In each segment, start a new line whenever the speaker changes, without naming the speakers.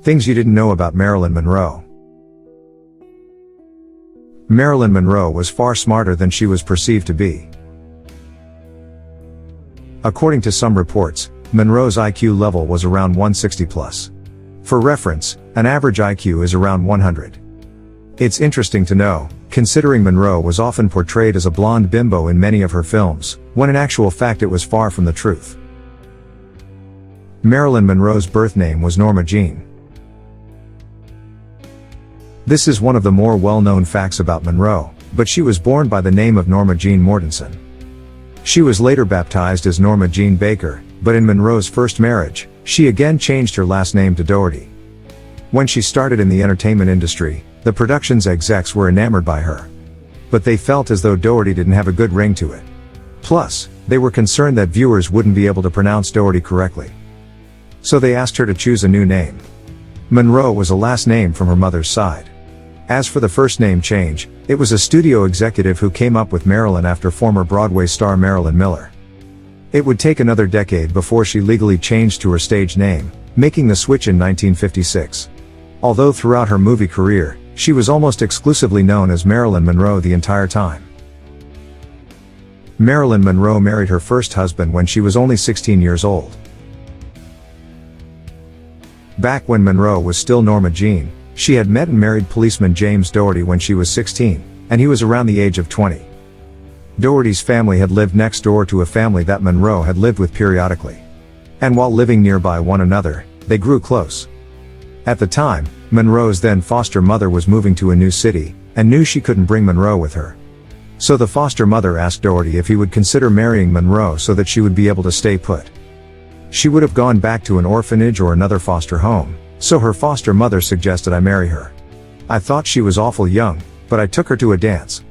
Things you didn't know about Marilyn Monroe. Marilyn Monroe was far smarter than she was perceived to be. According to some reports, Monroe's IQ level was around 160 plus. For reference, an average IQ is around 100. It's interesting to know, considering Monroe was often portrayed as a blonde bimbo in many of her films, when in actual fact it was far from the truth. Marilyn Monroe's birth name was Norma Jean. This is one of the more well-known facts about Monroe, but she was born by the name of Norma Jean Mortensen. She was later baptized as Norma Jean Baker, but in Monroe's first marriage, she again changed her last name to Doherty. When she started in the entertainment industry, the production's execs were enamored by her. But they felt as though Doherty didn't have a good ring to it. Plus, they were concerned that viewers wouldn't be able to pronounce Doherty correctly. So they asked her to choose a new name. Monroe was a last name from her mother's side. As for the first name change, it was a studio executive who came up with Marilyn after former Broadway star Marilyn Miller. It would take another decade before she legally changed to her stage name, making the switch in 1956. Although throughout her movie career, she was almost exclusively known as Marilyn Monroe the entire time. Marilyn Monroe married her first husband when she was only 16 years old. Back when Monroe was still Norma Jean, she had met and married policeman James Doherty when she was 16, and he was around the age of 20. Doherty's family had lived next door to a family that Monroe had lived with periodically. And while living nearby one another, they grew close. At the time, Monroe's then foster mother was moving to a new city, and knew she couldn't bring Monroe with her. So the foster mother asked Doherty if he would consider marrying Monroe so that she would be able to stay put. She would have gone back to an orphanage or another foster home, so her foster mother suggested I marry her. I thought she was awful young, but I took her to a dance.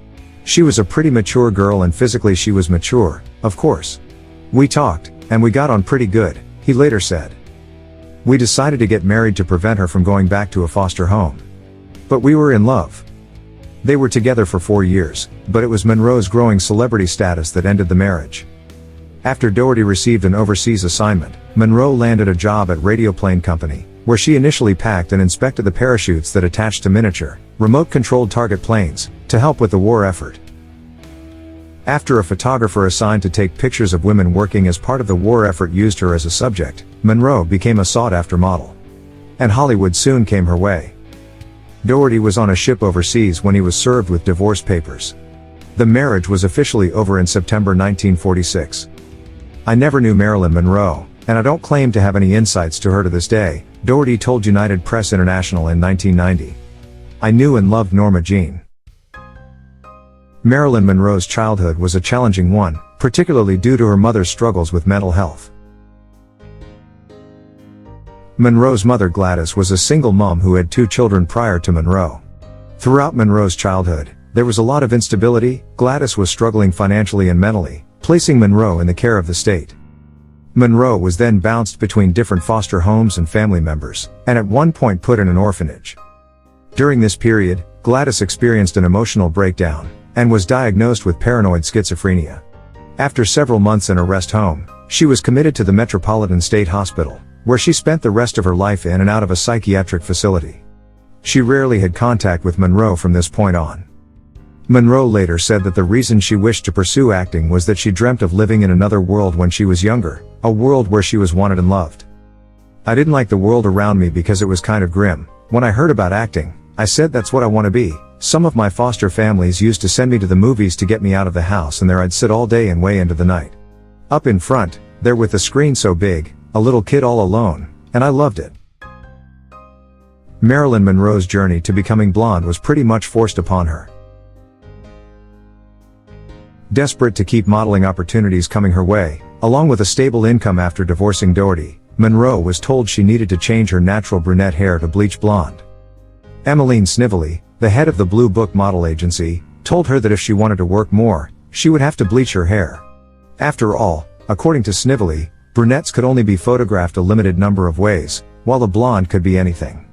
She was a pretty mature girl and physically she was mature, of course. We talked, and we got on pretty good, he later said. We decided to get married to prevent her from going back to a foster home. But we were in love. They were together for 4 years, but it was Monroe's growing celebrity status that ended the marriage. After Doherty received an overseas assignment, Monroe landed a job at Radioplane Company, where she initially packed and inspected the parachutes that attached to miniature, remote-controlled target planes, to help with the war effort. After a photographer assigned to take pictures of women working as part of the war effort used her as a subject, Monroe became a sought-after model. And Hollywood soon came her way. Doherty was on a ship overseas when he was served with divorce papers. The marriage was officially over in September 1946. I never knew Marilyn Monroe, and I don't claim to have any insights to her to this day, Doherty told United Press International in 1990. I knew and loved Norma Jean. Marilyn Monroe's childhood was a challenging one, particularly due to her mother's struggles with mental health. Monroe's mother Gladys was a single mom who had 2 children prior to Monroe. Throughout Monroe's childhood, there was a lot of instability. Gladys was struggling financially and mentally, placing Monroe in the care of the state. Monroe was then bounced between different foster homes and family members, and at one point put in an orphanage. During this period, Gladys experienced an emotional breakdown, and was diagnosed with paranoid schizophrenia. After several months in a rest home, she was committed to the Metropolitan State Hospital, where she spent the rest of her life in and out of a psychiatric facility. She rarely had contact with Monroe from this point on. Monroe later said that the reason she wished to pursue acting was that she dreamt of living in another world when she was younger, a world where she was wanted and loved. I didn't like the world around me because it was kind of grim. When I heard about acting, I said that's what I want to be. Some of my foster families used to send me to the movies to get me out of the house, and there I'd sit all day and way into the night. Up in front, there with the screen so big, a little kid all alone, and I loved it. Marilyn Monroe's journey to becoming blonde was pretty much forced upon her. Desperate to keep modeling opportunities coming her way, along with a stable income after divorcing Doherty, Monroe was told she needed to change her natural brunette hair to bleach blonde. Emmeline Snively, the head of the Blue Book model agency, told her that if she wanted to work more, she would have to bleach her hair. After all, according to Snively, brunettes could only be photographed a limited number of ways, while a blonde could be anything.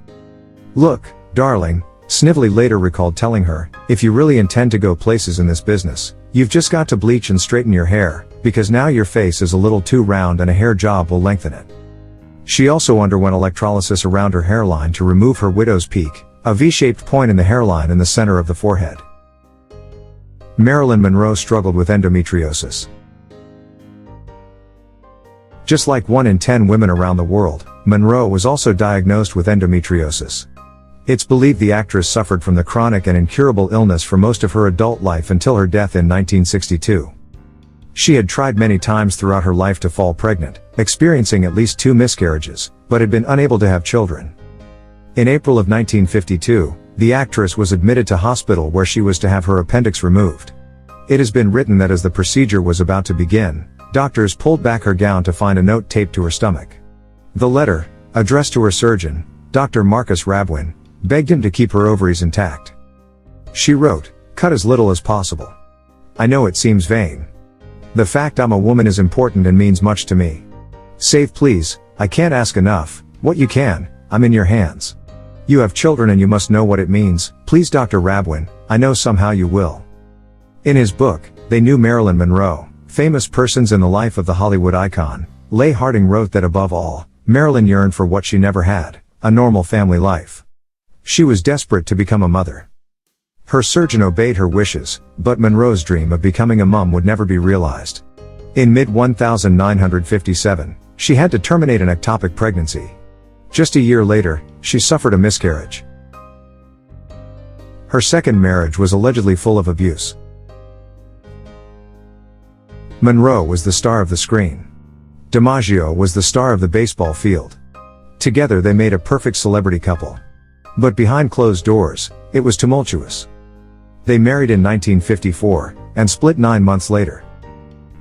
Look, darling, Snively later recalled telling her, if you really intend to go places in this business, you've just got to bleach and straighten your hair, because now your face is a little too round and a hair job will lengthen it. She also underwent electrolysis around her hairline to remove her widow's peak, a V-shaped point in the hairline in the center of the forehead. Marilyn Monroe struggled with endometriosis. Just like 1 in 10 women around the world, Monroe was also diagnosed with endometriosis. It's believed the actress suffered from the chronic and incurable illness for most of her adult life until her death in 1962. She had tried many times throughout her life to fall pregnant, experiencing at least 2 miscarriages, but had been unable to have children. In April of 1952, the actress was admitted to hospital where she was to have her appendix removed. It has been written that as the procedure was about to begin, doctors pulled back her gown to find a note taped to her stomach. The letter, addressed to her surgeon, Dr. Marcus Rabwin, begged him to keep her ovaries intact. She wrote, "Cut as little as possible. I know it seems vain. The fact I'm a woman is important and means much to me. Save please, I can't ask enough, what you can, I'm in your hands. You have children and you must know what it means, please Dr. Rabwin, I know somehow you will." In his book, They Knew Marilyn Monroe, Famous Persons in the Life of the Hollywood Icon, Leigh Harding wrote that above all, Marilyn yearned for what she never had, a normal family life. She was desperate to become a mother. Her surgeon obeyed her wishes, but Monroe's dream of becoming a mom would never be realized. In mid-1957, she had to terminate an ectopic pregnancy. Just a year later, she suffered a miscarriage. Her second marriage was allegedly full of abuse. Monroe was the star of the screen. DiMaggio was the star of the baseball field. Together they made a perfect celebrity couple. But behind closed doors, it was tumultuous. They married in 1954, and split 9 months later.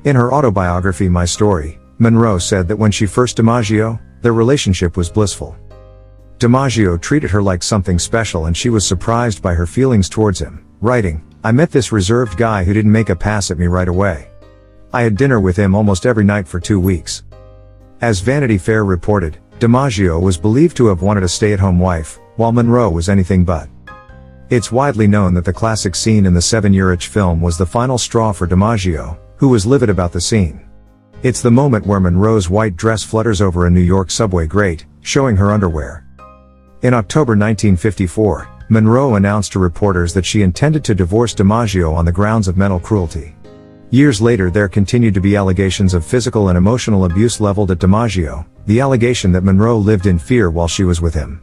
In her autobiography My Story, Monroe said that when she first DiMaggio, their relationship was blissful. DiMaggio treated her like something special and she was surprised by her feelings towards him, writing, "I met this reserved guy who didn't make a pass at me right away. I had dinner with him almost every night for 2 weeks." As Vanity Fair reported, DiMaggio was believed to have wanted a stay-at-home wife, while Monroe was anything but. It's widely known that the classic scene in the 7-Year Itch film was the final straw for DiMaggio, who was livid about the scene. It's the moment where Monroe's white dress flutters over a New York subway grate, showing her underwear. In October 1954, Monroe announced to reporters that she intended to divorce DiMaggio on the grounds of mental cruelty. Years later there continued to be allegations of physical and emotional abuse leveled at DiMaggio, the allegation that Monroe lived in fear while she was with him.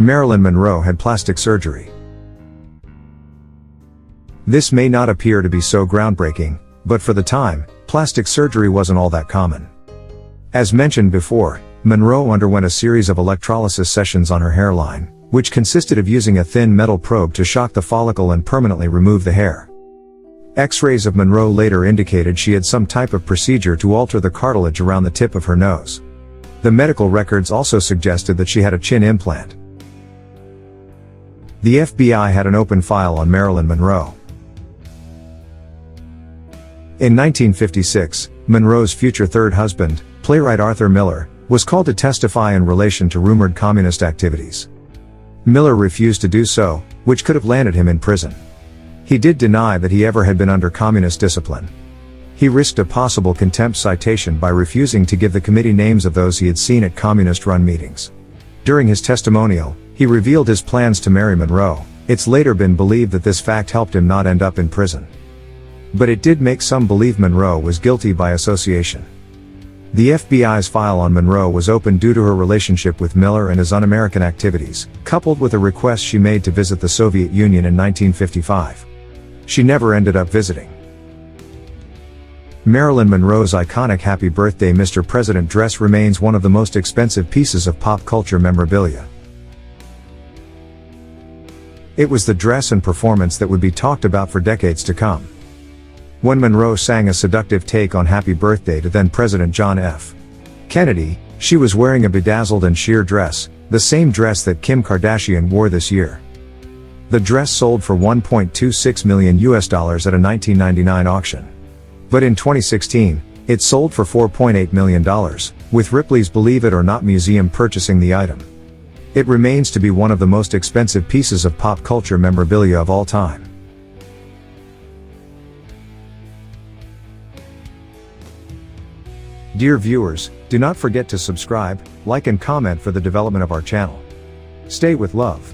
Marilyn Monroe had plastic surgery. This may not appear to be so groundbreaking, but for the time, plastic surgery wasn't all that common. As mentioned before, Monroe underwent a series of electrolysis sessions on her hairline, which consisted of using a thin metal probe to shock the follicle and permanently remove the hair. X-rays of Monroe later indicated she had some type of procedure to alter the cartilage around the tip of her nose. The medical records also suggested that she had a chin implant. The FBI had an open file on Marilyn Monroe. In 1956, Monroe's future third husband, playwright Arthur Miller, was called to testify in relation to rumored communist activities. Miller refused to do so, which could have landed him in prison. He did deny that he ever had been under communist discipline. He risked a possible contempt citation by refusing to give the committee names of those he had seen at communist-run meetings. During his testimonial, he revealed his plans to marry Monroe. It's later been believed that this fact helped him not end up in prison. But it did make some believe Monroe was guilty by association. The FBI's file on Monroe was opened due to her relationship with Miller and his un-American activities, coupled with a request she made to visit the Soviet Union in 1955. She never ended up visiting. Marilyn Monroe's iconic Happy Birthday Mr. President dress remains one of the most expensive pieces of pop culture memorabilia. It was the dress and performance that would be talked about for decades to come. When Monroe sang a seductive take on Happy Birthday to then-President John F. Kennedy, she was wearing a bedazzled and sheer dress, the same dress that Kim Kardashian wore this year. The dress sold for $1.26 million at a 1999 auction. But in 2016, it sold for $4.8 million, with Ripley's Believe It or Not museum purchasing the item. It remains to be one of the most expensive pieces of pop culture memorabilia of all time. Dear viewers, do not forget to subscribe, like and comment for the development of our channel. Stay with love.